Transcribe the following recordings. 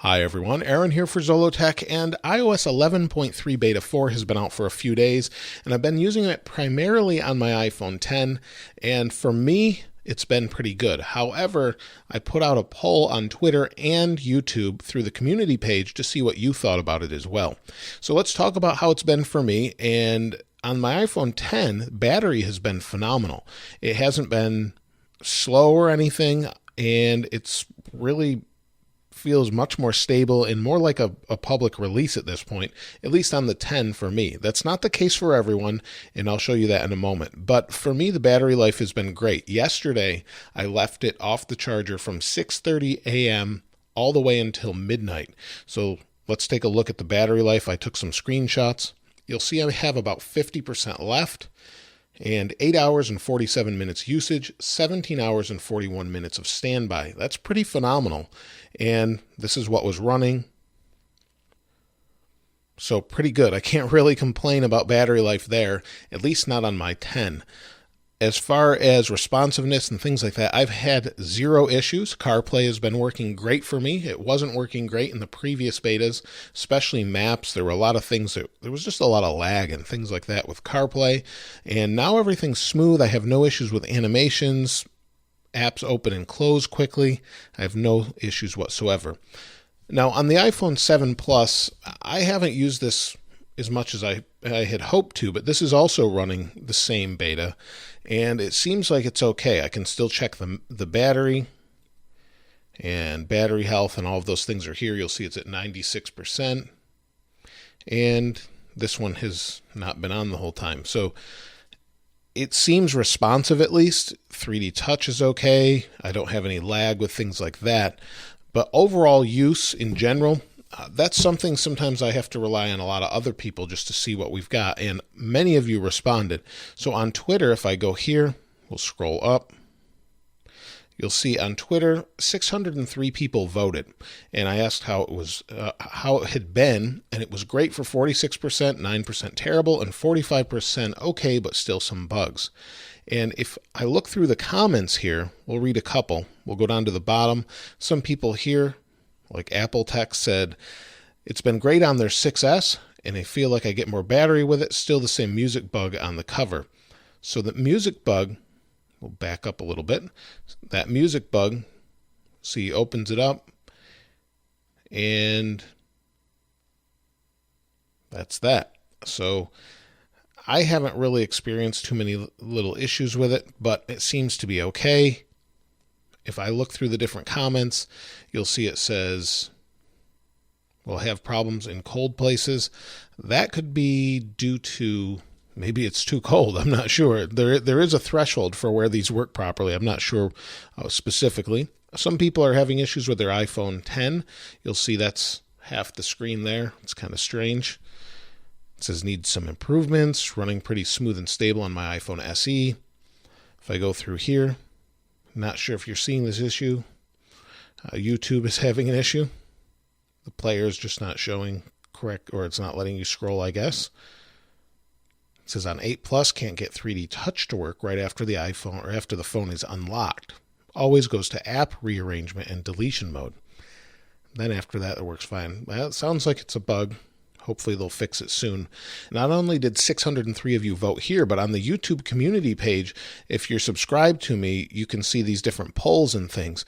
Hi everyone, Aaron here for Zollotech, and iOS 11.3 Beta 4 has been out for a few days, and I've been using it primarily on my iPhone X, and for me, it's been pretty good. However, I put out a poll on Twitter and YouTube through the community page to see what you thought about it as well. So let's talk about how it's been for me, and on my iPhone X, battery has been phenomenal. It hasn't been slow or anything, and it's really feels much more stable and more like a public release at this point, at least on the 10 for me. That's not the case for everyone, and I'll show you that in a moment. But for me, the battery life has been great. Yesterday, I left it off the charger from 6:30 a.m. all the way until midnight. So let's take a look at the battery life. I took some screenshots. You'll see I have about 50% left, and 8 hours and 47 minutes usage, 17 hours and 41 minutes of standby. That's pretty phenomenal. And this is what was running. So pretty good. I can't really complain about battery life there, at least not on my 10. As far as responsiveness and things like that, I've had zero issues. CarPlay has been working great for me. It wasn't working great in the previous betas, especially maps. There were a lot of things there was just a lot of lag and things like that with CarPlay. And now everything's smooth. I have no issues with animations. Apps open and close quickly. I have no issues whatsoever. Now on the iPhone 7 Plus, I haven't used this as much as I had hoped to, but this is also running the same beta, and it seems like it's okay. I can still check the battery, and battery health and all of those things are here. You'll see it's at 96%, and this one has not been on the whole time. So it seems responsive at least. 3D Touch is okay. I don't have any lag with things like that. But overall use in general, that's something sometimes I have to rely on a lot of other people just to see what we've got. And many of you responded. So on Twitter, if I go here, we'll scroll up. You'll see on Twitter, 603 people voted, and I asked how it had been, and it was great for 46%, 9% terrible, and 45% okay, but still some bugs. And if I look through the comments here, we'll read a couple. We'll go down to the bottom. Some people here, like Apple Tech, said it's been great on their 6S, and I feel like I get more battery with it. Still the same music bug on the cover. So the music bug. We'll back up a little bit. That music bug, see, opens it up, and that's that. So I haven't really experienced too many little issues with it, but it seems to be okay. If I look through the different comments, you'll see it says we'll have problems in cold places. That could be due to maybe it's too cold. I'm not sure. There is a threshold for where these work properly. I'm not sure specifically. Some people are having issues with their iPhone X. You'll see that's half the screen there. It's kind of strange. It says needs some improvements. Running pretty smooth and stable on my iPhone SE. If I go through here, not sure if you're seeing this issue. YouTube is having an issue. The player is just not showing correct, or it's not letting you scroll, I guess. It says on 8 Plus can't get 3D Touch to work right after the iPhone or after the phone is unlocked. Always goes to app rearrangement and deletion mode. Then after that, it works fine. Well, it sounds like it's a bug. Hopefully they'll fix it soon. Not only did 603 of you vote here, but on the YouTube community page, if you're subscribed to me, you can see these different polls and things.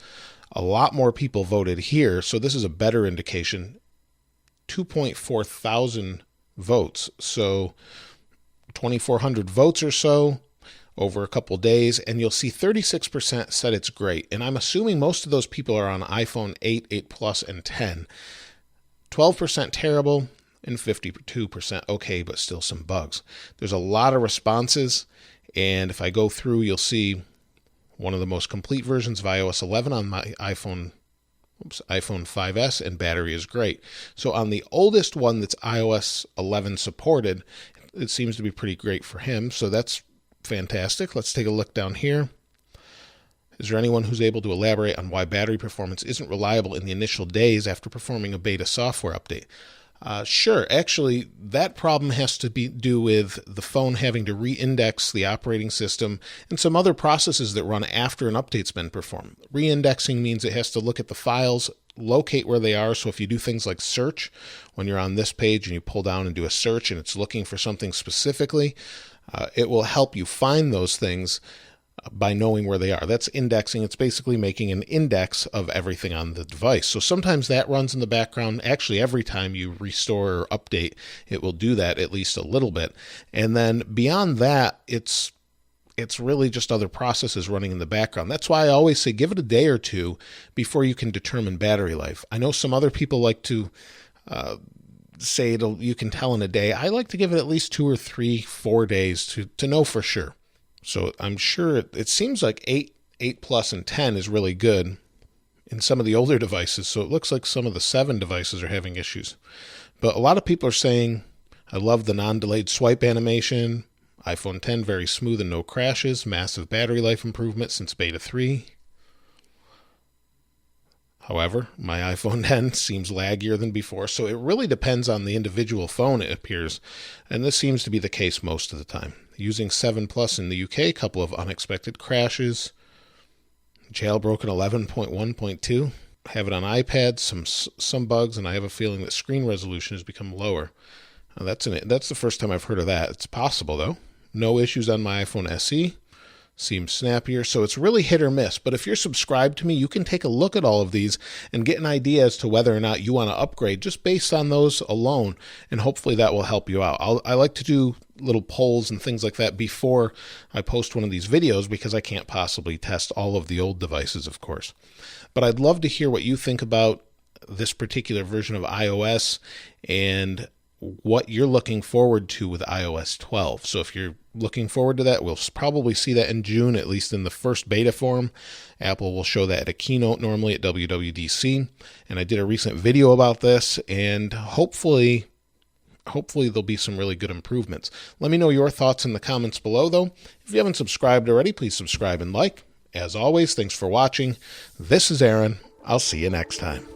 A lot more people voted here, so this is a better indication. 2.4 thousand votes. So 2,400 votes or so over a couple days, and you'll see 36% said it's great. And I'm assuming most of those people are on iPhone 8, 8 Plus, and 10. 12% terrible, and 52% okay, but still some bugs. There's a lot of responses, and if I go through, you'll see one of the most complete versions of iOS 11 on my iPhone 5S, and battery is great. So on the oldest one that's iOS 11 supported, it seems to be pretty great for him, so that's fantastic. Let's take a look down here. Is there anyone who's able to elaborate on why battery performance isn't reliable in the initial days after performing a beta software update? Sure. Actually, that problem has to do with the phone having to re-index the operating system and some other processes that run after an update's been performed. Re-indexing means it has to look at the files locate where they are. So if you do things like search, when you're on this page and you pull down and do a search and it's looking for something specifically, it will help you find those things by knowing where they are. That's indexing. It's basically making an index of everything on the device. So sometimes that runs in the background. Actually, every time you restore or update, it will do that at least a little bit. And then beyond that, it's really just other processes running in the background. That's why I always say give it a day or two before you can determine battery life. I know some other people like to say you can tell in a day. I like to give it at least 2 or 3, 4 days to know for sure. So I'm sure it seems like 8 Plus, and 10 is really good in some of the older devices. So it looks like some of the 7 devices are having issues. But a lot of people are saying, I love the non-delayed swipe animation. iPhone 10, very smooth and no crashes. Massive battery life improvement since Beta 3. However, my iPhone 10 seems laggier than before, so it really depends on the individual phone, it appears, and this seems to be the case most of the time. Using 7 Plus in the UK, a couple of unexpected crashes. Jailbroken 11.1.2. Have it on iPad, some bugs, and I have a feeling that screen resolution has become lower. That's the first time I've heard of that. It's possible, though. No issues on my iPhone SE. Seems snappier, so it's really hit or miss. But if you're subscribed to me, you can take a look at all of these and get an idea as to whether or not you want to upgrade just based on those alone, and hopefully that will help you out. I like to do little polls and things like that before I post one of these videos because I can't possibly test all of the old devices, of course. But I'd love to hear what you think about this particular version of iOS and what you're looking forward to with iOS 12. So if you're looking forward to that, we'll probably see that in June, at least in the first beta form. Apple will show that at a keynote normally at WWDC. And I did a recent video about this, and hopefully there'll be some really good improvements. Let me know your thoughts in the comments below, though. If you haven't subscribed already, please subscribe and like. As always, thanks for watching. This is Aaron. I'll see you next time.